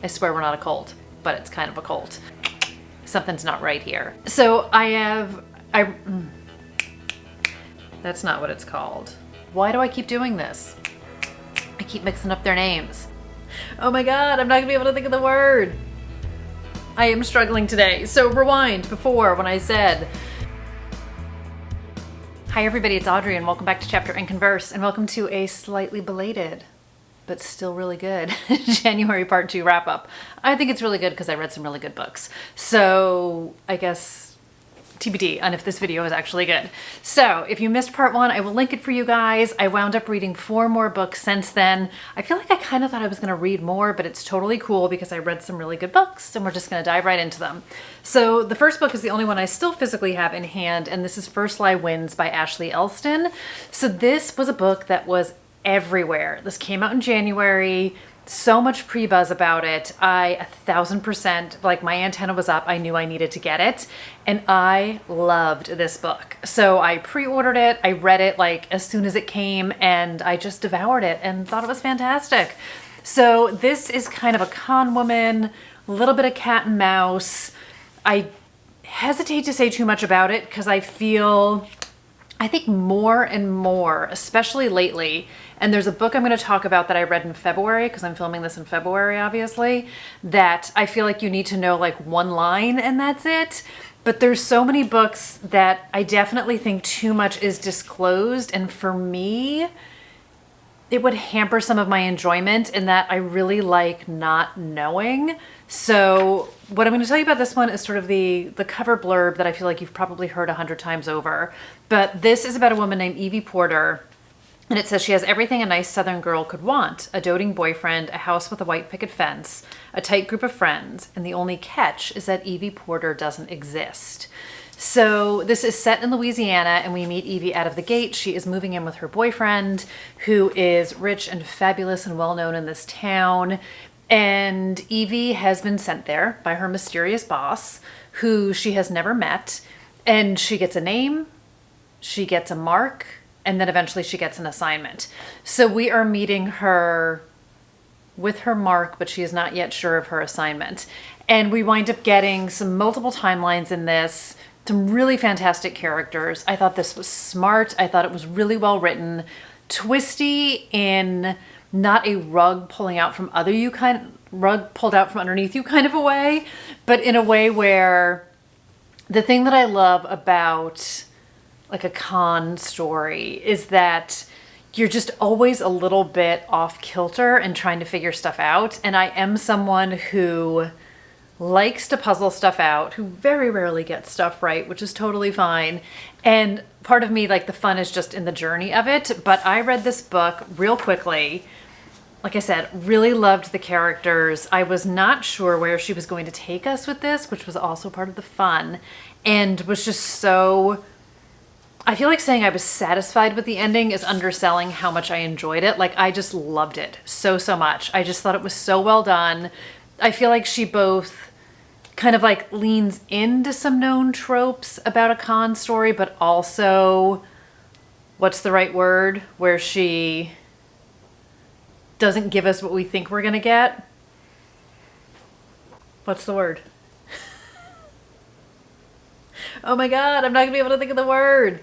I swear we're not a cult, but it's kind of a cult. Something's not right here. So that's not what it's called. Why do I keep doing this? I keep mixing up their names. Oh my God, I'm not gonna be able to think of the word. I am struggling today. So rewind before when I said, hi everybody, it's Audrey and welcome back to Chapter and Converse and welcome to a slightly belated, but still really good January part 2 wrap up. I think it's really good because I read some really good books. So I guess TBD on if this video is actually good. So if you missed part 1, I will link it for you guys. I wound up reading 4 more books since then. I feel like I kind of thought I was gonna read more, but it's totally cool because I read some really good books and we're just gonna dive right into them. So the first book is the only one I still physically have in hand, and this is First Lie Wins by Ashley Elston. So this was a book that was everywhere. This came out in January. So much pre-buzz about it. I 1000%, like my antenna was up. I knew I needed to get it. And I loved this book. So I pre-ordered it. I read it like as soon as it came and I just devoured it and thought it was fantastic. So this is kind of a con woman, a little bit of cat and mouse. I hesitate to say too much about it because I think more and more, especially lately, and there's a book I'm going to talk about that I read in February, because I'm filming this in February, obviously, that I feel like you need to know like one line and that's it. But there's so many books that I definitely think too much is disclosed, and for me, it would hamper some of my enjoyment in that I really like not knowing. So what I'm going to tell you about this one is sort of the cover blurb that I feel like you've probably heard 100 times over. But this is about a woman named Evie Porter. And it says she has everything a nice Southern girl could want: a doting boyfriend, a house with a white picket fence, a tight group of friends, and the only catch is that Evie Porter doesn't exist. So this is set in Louisiana, and we meet Evie out of the gate. She is moving in with her boyfriend, who is rich and fabulous and well-known in this town. And Evie has been sent there by her mysterious boss, who she has never met. And she gets a name, she gets a mark, and then eventually she gets an assignment. So we are meeting her with her mark, but she is not yet sure of her assignment. And we wind up getting some multiple timelines in this, some really fantastic characters. I thought this was smart. I thought it was really well written, twisty in not a rug pulled out from underneath you kind of a way, but in a way where the thing that I love about like a con story is that you're just always a little bit off kilter and trying to figure stuff out. And I am someone who likes to puzzle stuff out, who very rarely gets stuff right, which is totally fine. And part of me, like the fun is just in the journey of it. But I read this book real quickly. Like I said, really loved the characters. I was not sure where she was going to take us with this, which was also part of the fun, and was just so... I feel like saying I was satisfied with the ending is underselling how much I enjoyed it. Like, I just loved it so, so much. I just thought it was so well done. I feel like she both kind of like leans into some known tropes about a con story, but also, what's the right word? Where she doesn't give us what we think we're gonna get. What's the word? Oh my God, I'm not gonna be able to think of the word.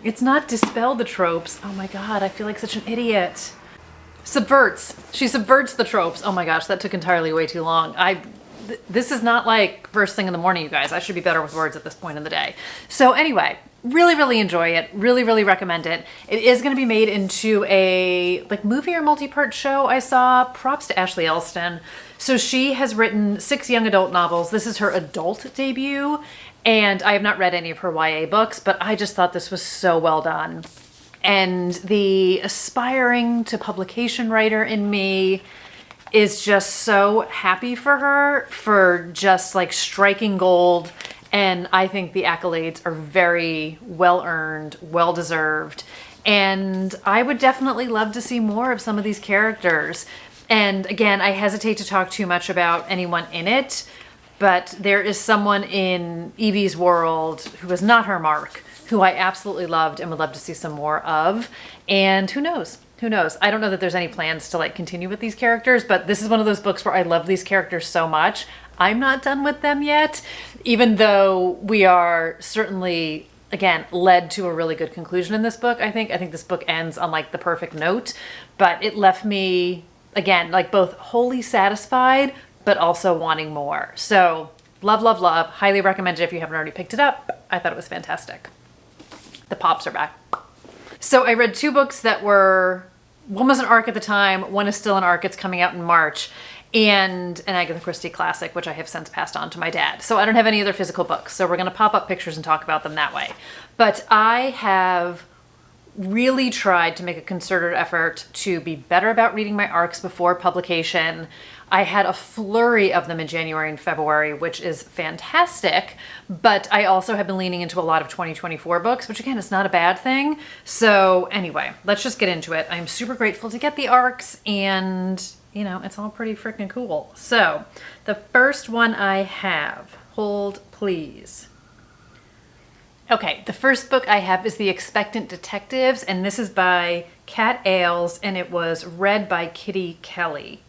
It's not dispel the tropes. Oh my God, I feel like such an idiot. Subverts. She subverts the tropes. Oh my gosh, that took entirely way too long. This is not like first thing in the morning, you guys. I should be better with words at this point in the day. So anyway, really, really enjoy it. Really, really recommend it. It is going to be made into a like movie or multi-part show. I saw. Props to Ashley Elston. So she has written 6 young adult novels. This is her adult debut. And I have not read any of her YA books, but I just thought this was so well done. And the aspiring to publication writer in me is just so happy for her for just like striking gold. And I think the accolades are very well earned, well deserved. And I would definitely love to see more of some of these characters. And again, I hesitate to talk too much about anyone in it, but there is someone in Evie's world who is not her mark, who I absolutely loved and would love to see some more of. And who knows? Who knows? I don't know that there's any plans to like continue with these characters, but this is one of those books where I love these characters so much. I'm not done with them yet, even though we are certainly, again, led to a really good conclusion in this book. I think this book ends on like the perfect note, but it left me, again, like both wholly satisfied, but also wanting more. So love, love, love. Highly recommend it if you haven't already picked it up. I thought it was fantastic. The pops are back. So I read 2 books that were, one was an ARC at the time, one is still an ARC, it's coming out in March, and an Agatha Christie classic, which I have since passed on to my dad. So I don't have any other physical books, so we're gonna pop up pictures and talk about them that way. But I have really tried to make a concerted effort to be better about reading my ARCs before publication. I had a flurry of them in January and February, which is fantastic, but I also have been leaning into a lot of 2024 books, which again is not a bad thing. So anyway, let's just get into it. I'm super grateful to get the ARCs, and you know, it's all pretty freaking cool. So the first one I have, hold please. Okay, the first book I have is The Expectant Detectives, and this is by Kat Ailes, and it was read by Kitty Kelly.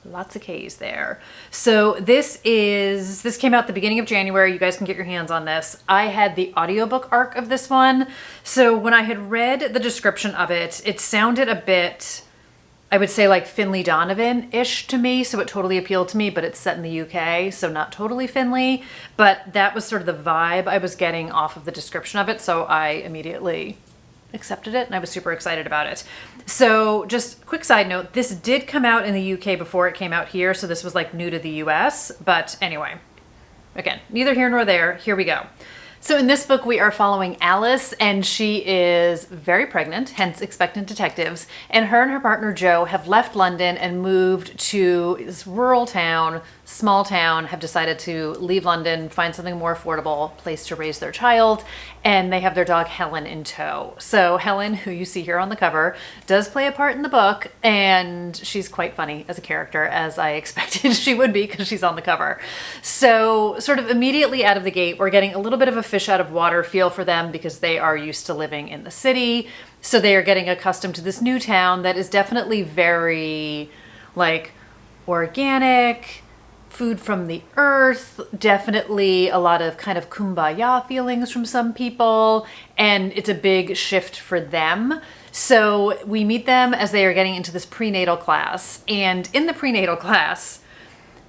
Lots of K's there. So this came out the beginning of January. You guys can get your hands on this. I had the audiobook arc of this one. So when I had read the description of it, it sounded a bit, I would say like Finley Donovan-ish to me, so it totally appealed to me, but it's set in the UK, so not totally Finley, but that was sort of the vibe I was getting off of the description of it, so I immediately accepted it and I was super excited about it. So just quick side note, this did come out in the UK before it came out here, so this was like new to the US, but anyway, again, neither here nor there, here we go. So in this book, we are following Alice, and she is very pregnant, hence Expectant Detectives, and her partner Joe have left London and moved to this rural town, small town, have decided to leave London, find something more affordable, place to raise their child, and they have their dog Helen in tow. So Helen, who you see here on the cover, does play a part in the book, and she's quite funny as a character, as I expected she would be because she's on the cover. So sort of immediately out of the gate, we're getting a little bit of a fish out of water feel for them because they are used to living in the city. So they are getting accustomed to this new town that is definitely very like organic, food from the earth, definitely a lot of kind of kumbaya feelings from some people, and it's a big shift for them. So we meet them as they are getting into this prenatal class, and in the prenatal class,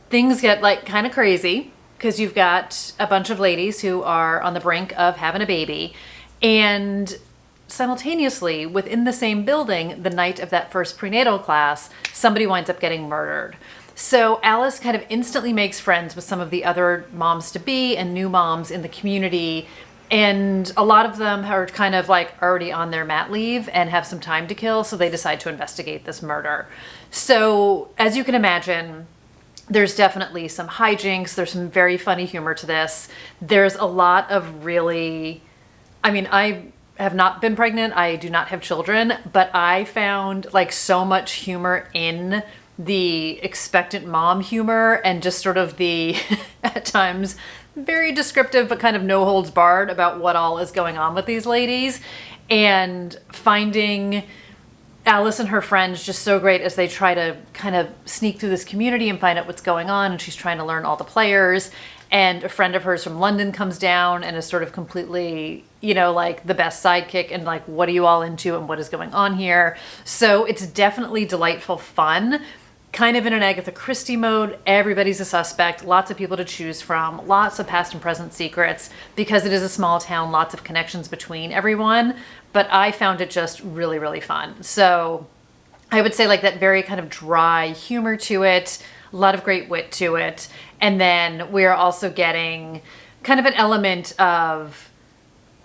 things get like kind of crazy because you've got a bunch of ladies who are on the brink of having a baby, and simultaneously within the same building, the night of that first prenatal class, somebody winds up getting murdered. So Alice kind of instantly makes friends with some of the other moms-to-be and new moms in the community, and a lot of them are kind of like already on their mat leave and have some time to kill, so they decide to investigate this murder. So as you can imagine, there's definitely some hijinks, there's some very funny humor to this. There's a lot of really, I mean, I have not been pregnant, I do not have children, but I found like so much humor in the expectant mom humor and just sort of the, at times, very descriptive but kind of no holds barred about what all is going on with these ladies, and finding Alice and her friends just so great as they try to kind of sneak through this community and find out what's going on, and she's trying to learn all the players, and a friend of hers from London comes down and is sort of completely, you know, like the best sidekick and like, what are you all into and what is going on here? So it's definitely delightful fun. Kind of in an Agatha Christie mode, everybody's a suspect, lots of people to choose from, lots of past and present secrets, because it is a small town, lots of connections between everyone, but I found it just really, really fun. So I would say like that very kind of dry humor to it, a lot of great wit to it, and then we're also getting kind of an element of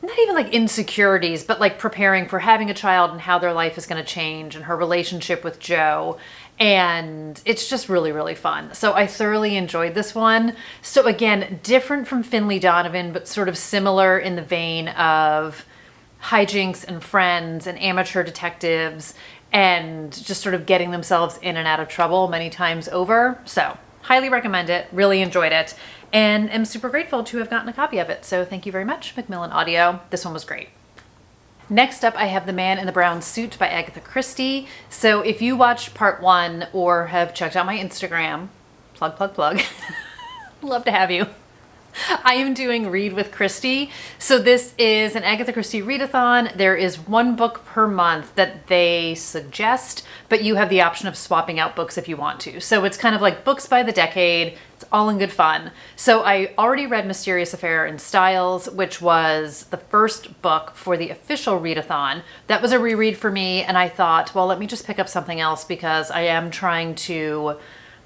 not even like insecurities, but like preparing for having a child and how their life is going to change and her relationship with Joe. And it's just really, really fun. So I thoroughly enjoyed this one. So again, different from Finley Donovan, but sort of similar in the vein of hijinks and friends and amateur detectives and just sort of getting themselves in and out of trouble many times over. So highly recommend it, really enjoyed it. and am super grateful to have gotten a copy of it. So thank you very much, Macmillan Audio. This one was great. Next up, I have The Man in the Brown Suit by Agatha Christie. So if you watched part 1 or have checked out my Instagram, plug, love to have you. I am doing Read with Christie. So this is an Agatha Christie readathon. There is one book per month that they suggest, but you have the option of swapping out books if you want to. So it's kind of like books by the decade. It's all in good fun. So I already read Mysterious Affair in Styles, which was the first book for the official readathon. That was a reread for me, and I thought, well, let me just pick up something else because I am trying to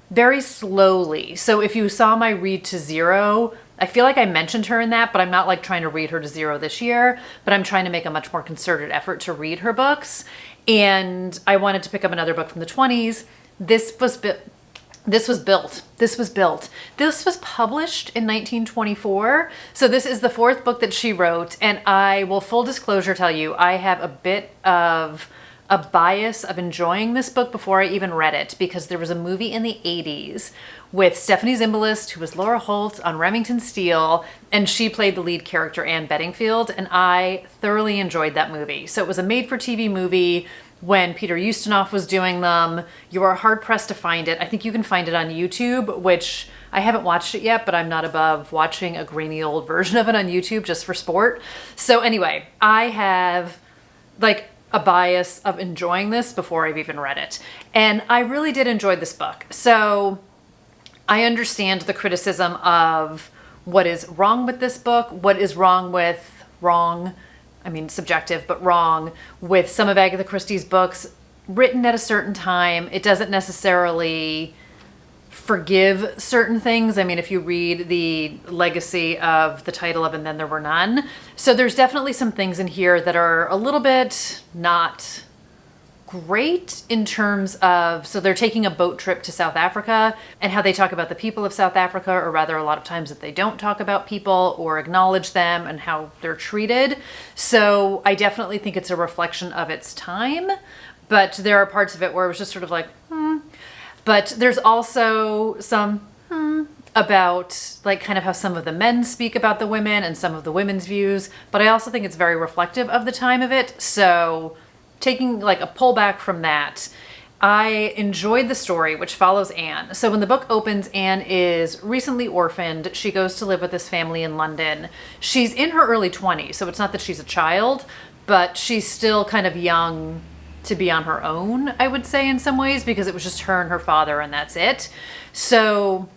very slowly. So if you saw my read to zero, I feel like I mentioned her in that, but I'm not like trying to read her to zero this year, but I'm trying to make a much more concerted effort to read her books. And I wanted to pick up another book from the 20s. This was built. This was published in 1924. So this is the 4th book that she wrote. And I will full disclosure tell you, I have a bit of a bias of enjoying this book before I even read it, because there was a movie in the 80s with Stephanie Zimbalist, who was Laura Holt on Remington Steele, and she played the lead character, Anne Bedingfield, and I thoroughly enjoyed that movie. So it was a made-for-TV movie when Peter Ustinov was doing them. You are hard-pressed to find it. I think you can find it on YouTube, which I haven't watched it yet, but I'm not above watching a grainy old version of it on YouTube just for sport. So anyway, I have like a bias of enjoying this before I've even read it. And I really did enjoy this book. So I understand the criticism of what is wrong with this book, what is subjective, but wrong with some of Agatha Christie's books written at a certain time. It doesn't necessarily forgive certain things. I mean, if you read the legacy of the title of And Then There Were None. So there's definitely some things in here that are a little bit not great in terms of, so they're taking a boat trip to South Africa, and how they talk about the people of South Africa, or rather a lot of times that they don't talk about people or acknowledge them and how they're treated. So I definitely think it's a reflection of its time, but there are parts of it where it was just sort of like, But there's also some about like kind of how some of the men speak about the women and some of the women's views, but I also think it's very reflective of the time of it. So taking like a pullback from that, I enjoyed the story, which follows Anne. So when the book opens, Anne is recently orphaned. She goes to live with this family in London. She's in her early 20s, so it's not that she's a child, but she's still kind of young to be on her own, I would say, in some ways, because it was just her and her father and that's it. So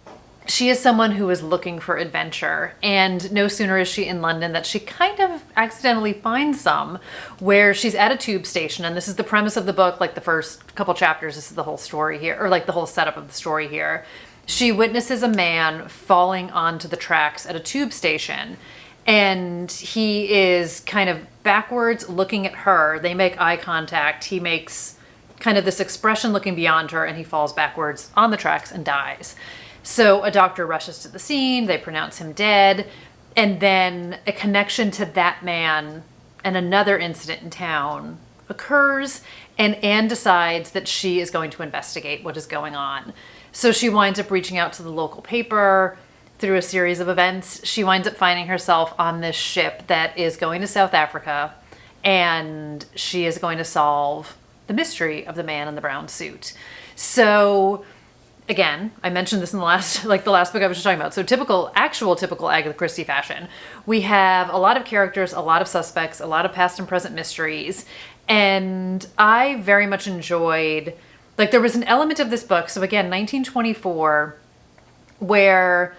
she is someone who is looking for adventure, and no sooner is she in London that she kind of accidentally finds some, where she's at a tube station, and this is the premise of the book, like the first couple chapters, this is the whole story here, or like the whole setup of the story here. She witnesses a man falling onto the tracks at a tube station, and he is kind of backwards looking at her. They make eye contact. He makes kind of this expression looking beyond her, and he falls backwards on the tracks and dies. So a doctor rushes to the scene, they pronounce him dead, and then a connection to that man and another incident in town occurs, and Anne decides that she is going to investigate what is going on. So she winds up reaching out to the local paper. Through a series of events, she winds up finding herself on this ship that is going to South Africa, and she is going to solve the mystery of the man in the brown suit. So again, I mentioned this in the last book I was just talking about. So typical Agatha Christie fashion. We have a lot of characters, a lot of suspects, a lot of past and present mysteries. And I very much enjoyed, like there was an element of this book. So again, 1924, where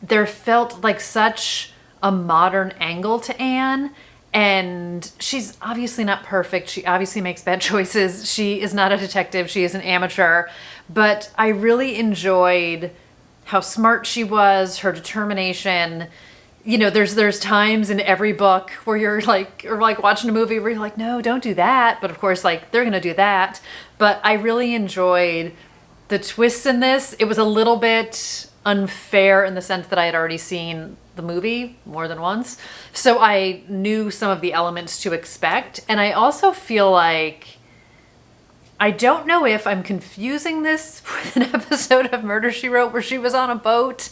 there felt like such a modern angle to Anne. And she's obviously not perfect. She obviously makes bad choices. She is not a detective. She is an amateur. But I really enjoyed how smart she was, her determination. You know, there's times in every book where you're like, or like watching a movie where you're like, no, don't do that. But of course, like they're going to do that. But I really enjoyed the twists in this. It was a little bit unfair in the sense that I had already seen the movie more than once. So I knew some of the elements to expect. And I also feel like, I don't know if I'm confusing this with an episode of Murder, She Wrote where she was on a boat.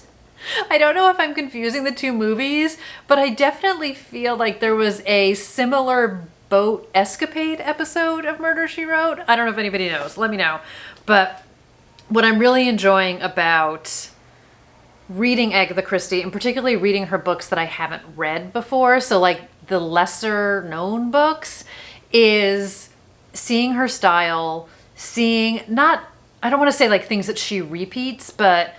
I don't know if I'm confusing the two movies, but I definitely feel like there was a similar boat escapade episode of Murder, She Wrote. I don't know if anybody knows. Let me know. But what I'm really enjoying about reading Agatha Christie, and particularly reading her books that I haven't read before, so like the lesser known books, is seeing her style, seeing not, I don't want to say like things that she repeats, but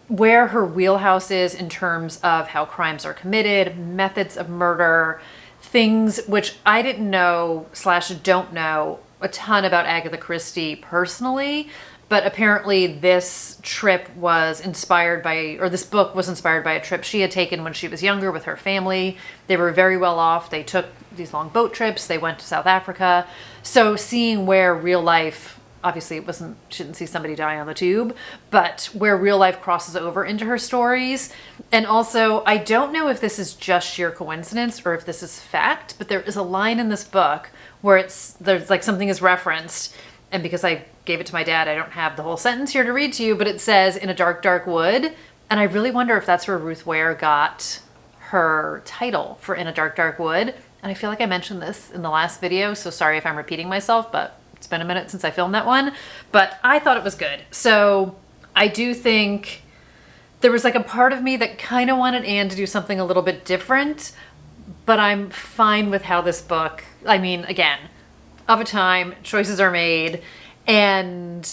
where her wheelhouse is in terms of how crimes are committed, methods of murder, things which I didn't know / don't know a ton about Agatha Christie personally, but apparently this trip was inspired by, or this book was inspired by a trip she had taken when she was younger with her family. They were very well off. They took these long boat trips. They went to South Africa. So seeing where real life, obviously it wasn't, she didn't see somebody die on the tube, but where real life crosses over into her stories. And also, I don't know if this is just sheer coincidence or if this is fact, but there is a line in this book where there's like something is referenced, and because I gave it to my dad, I don't have the whole sentence here to read to you, but it says, "in a dark, dark wood." And I really wonder if that's where Ruth Ware got her title for "In a Dark, Dark Wood." And I feel like I mentioned this in the last video, so sorry if I'm repeating myself, but it's been a minute since I filmed that one. But I thought it was good. So I do think there was like a part of me that kind of wanted Anne to do something a little bit different, but I'm fine with how this book, I mean, again, of a time, choices are made, and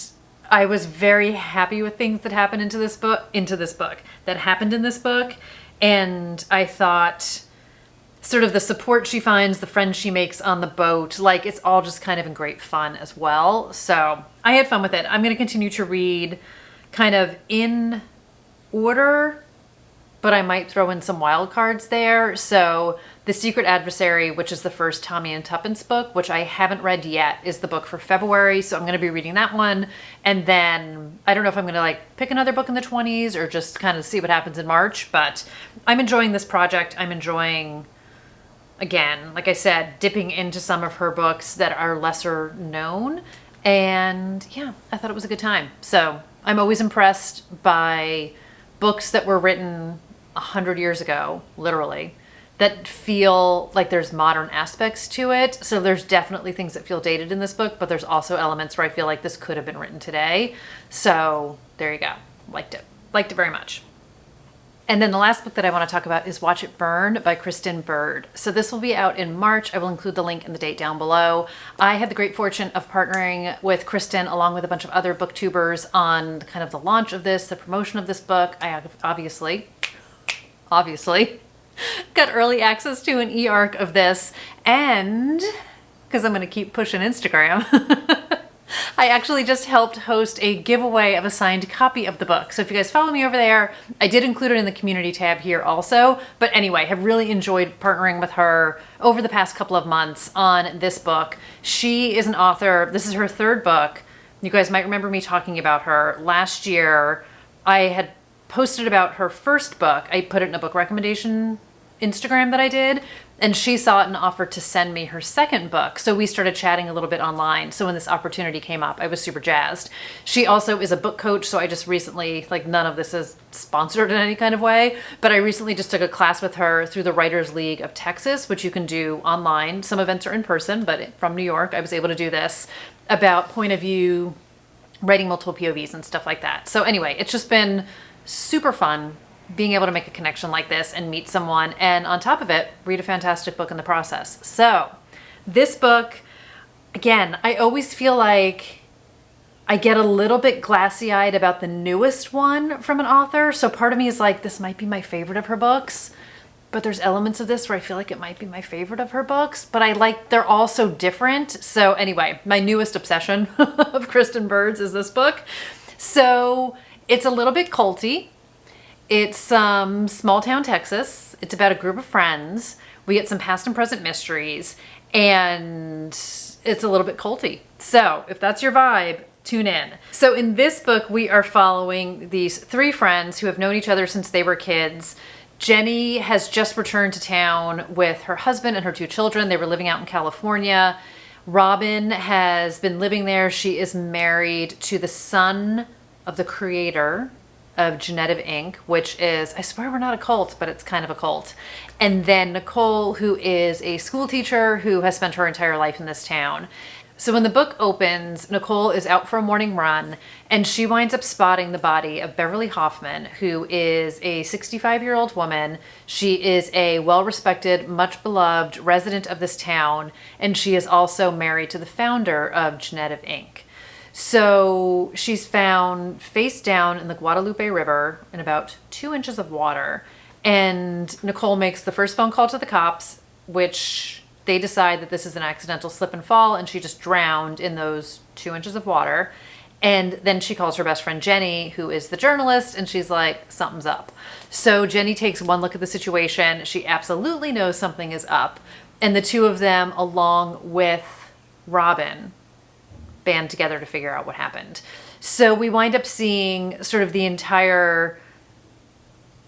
I was very happy with things that happened that happened in this book. And I thought sort of the support she finds, the friends she makes on the boat, like it's all just kind of in great fun as well. So I had fun with it. I'm going to continue to read kind of in order, but I might throw in some wild cards there. So The Secret Adversary, which is the first Tommy and Tuppence book, which I haven't read yet, is the book for February. So I'm going to be reading that one. And then I don't know if I'm going to like pick another book in the 20s or just kind of see what happens in March, but I'm enjoying this project. I'm enjoying, again, like I said, dipping into some of her books that are lesser known. And yeah, I thought it was a good time. So I'm always impressed by books that were written 100 years ago, literally, that feel like there's modern aspects to it. So there's definitely things that feel dated in this book, but there's also elements where I feel like this could have been written today. So there you go. Liked it very much. And then the last book that I want to talk about is Watch It Burn by Kristen Bird. So this will be out in March. I will include the link and the date down below. I had the great fortune of partnering with Kristen along with a bunch of other booktubers on kind of the launch of this, the promotion of this book. I obviously got early access to an e-arc of this, and because I'm going to keep pushing Instagram, I actually just helped host a giveaway of a signed copy of the book. So if you guys follow me over there, I did include it in the community tab here also. But anyway, have really enjoyed partnering with her over the past couple of months on this book. She is an author. This is her third book. You guys might remember me talking about her last year. I had posted about her first book. I put it in a book recommendation Instagram that I did, and she saw it and offered to send me her second book. So we started chatting a little bit online. So when this opportunity came up, I was super jazzed. She also is a book coach. So I just recently, like none of this is sponsored in any kind of way, but I recently just took a class with her through the Writers League of Texas, which you can do online. Some events are in person, but from New York, I was able to do this about point of view, writing multiple POVs and stuff like that. So anyway, it's just been super fun being able to make a connection like this and meet someone, and on top of it, read a fantastic book in the process. So this book, again, I always feel like I get a little bit glassy-eyed about the newest one from an author. So part of me is like, this might be my favorite of her books, but there's elements of this where I feel like it might be my favorite of her books, but they're all so different. So anyway, my newest obsession of Kristen Bird's is this book. So it's a little bit culty. It's small town Texas. It's about a group of friends. We get some past and present mysteries, and it's a little bit culty. So if that's your vibe, tune in. So in this book, we are following these three friends who have known each other since they were kids. Jenny has just returned to town with her husband and her two children. They were living out in California. Robin has been living there. She is married to the son of the creator of Genevieve Inc., which is, I swear we're not a cult, but it's kind of a cult. And then Nicole, who is a school teacher who has spent her entire life in this town. So when the book opens, Nicole is out for a morning run and she winds up spotting the body of Beverly Hoffman, who is a 65-year-old woman. She is a well-respected, much-beloved resident of this town, and she is also married to the founder of Genevieve Inc. So she's found face down in the Guadalupe River in about 2 inches of water. And Nicole makes the first phone call to the cops, which they decide that this is an accidental slip and fall and she just drowned in those 2 inches of water. And then she calls her best friend Jenny, who is the journalist, and she's like, something's up. So Jenny takes one look at the situation. She absolutely knows something is up. And the two of them, along with Robin, band together to figure out what happened. So we wind up seeing sort of the entire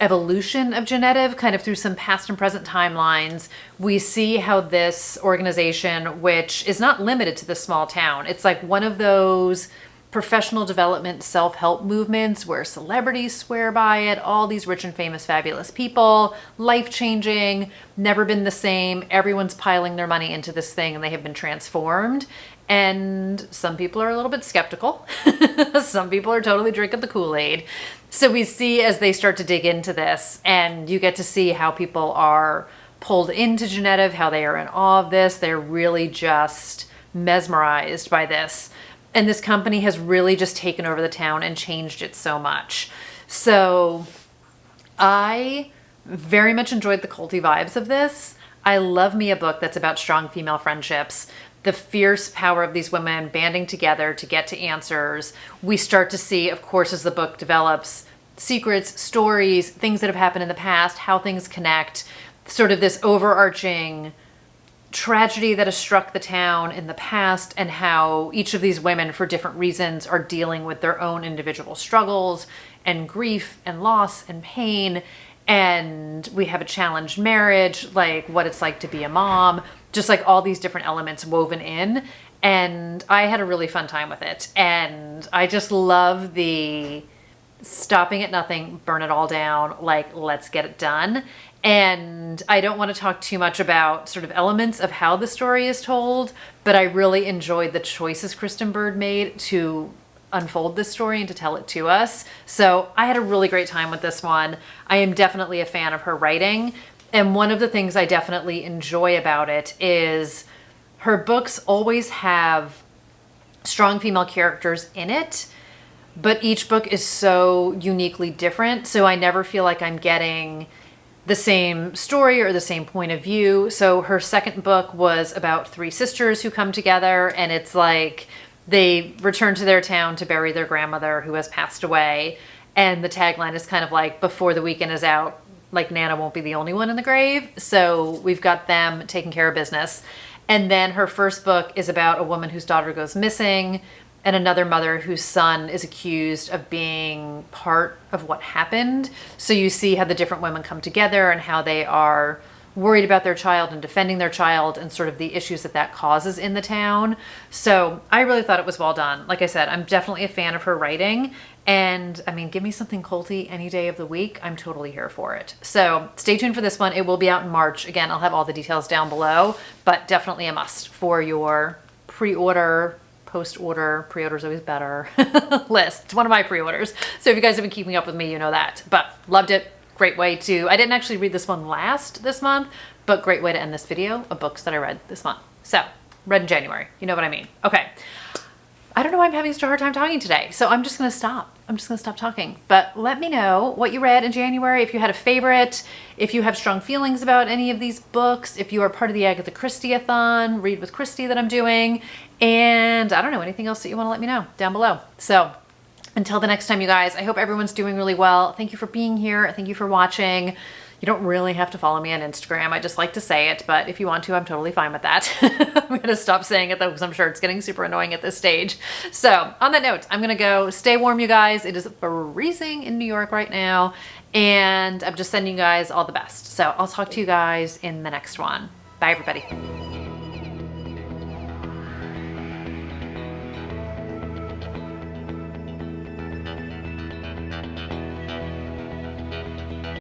evolution of Genevieve, kind of through some past and present timelines. We see how this organization, which is not limited to the small town, it's like one of those professional development self-help movements where celebrities swear by it, all these rich and famous fabulous people, life-changing, never been the same, everyone's piling their money into this thing and they have been transformed. And some people are a little bit skeptical. Some people are totally drinking the Kool-Aid. So we see as they start to dig into this, and you get to see how people are pulled into Genevieve, how they are in awe of this. They're really just mesmerized by this. And this company has really just taken over the town and changed it so much. So I very much enjoyed the culty vibes of this. I love me a book that's about strong female friendships. The fierce power of these women banding together to get to answers. We start to see, of course, as the book develops, secrets, stories, things that have happened in the past, how things connect, sort of this overarching tragedy that has struck the town in the past, and how each of these women, for different reasons, are dealing with their own individual struggles and grief and loss and pain. And we have a challenged marriage, like what it's like to be a mom, just like all these different elements woven in. And I had a really fun time with it. And I just love the stopping at nothing, burn it all down, like let's get it done. And I don't want to talk too much about sort of elements of how the story is told, but I really enjoyed the choices Kristen Bird made to unfold this story and to tell it to us. So I had a really great time with this one. I am definitely a fan of her writing. And one of the things I definitely enjoy about it is her books always have strong female characters in it, but each book is so uniquely different. So I never feel like I'm getting the same story or the same point of view. So her second book was about 3 sisters who come together, and it's like they return to their town to bury their grandmother who has passed away. And the tagline is kind of like, before the weekend is out, like Nana won't be the only one in the grave. So we've got them taking care of business. And then her first book is about a woman whose daughter goes missing, and another mother whose son is accused of being part of what happened. So you see how the different women come together and how they are worried about their child and defending their child and sort of the issues that that causes in the town. So I really thought it was well done. Like I said, I'm definitely a fan of her writing. And I mean, give me something culty any day of the week. I'm totally here for it. So stay tuned for this one. It will be out in March. Again, I'll have all the details down below, but definitely a must for your pre-order, post-order, pre-order is always better, list. It's one of my pre-orders. So if you guys have been keeping up with me, you know that. But loved it. Great way to, I didn't actually read this one last this month, but great way to end this video of books that I read this month. So, read in January. You know what I mean. Okay. I don't know why I'm having such a hard time talking today, so I'm just going to stop. I'm just going to stop talking. But let me know what you read in January, if you had a favorite, if you have strong feelings about any of these books, if you are part of the Agatha Christie-a-thon, Read with Christie that I'm doing, and I don't know, anything else that you want to let me know down below. So, until the next time, you guys, I hope everyone's doing really well. Thank you for being here. Thank you for watching. You don't really have to follow me on Instagram. I just like to say it, but if you want to, I'm totally fine with that. I'm going to stop saying it though, because I'm sure it's getting super annoying at this stage. So on that note, I'm going to go. Stay warm, you guys. It is freezing in New York right now, and I'm just sending you guys all the best. So I'll talk to you guys in the next one. Bye, everybody.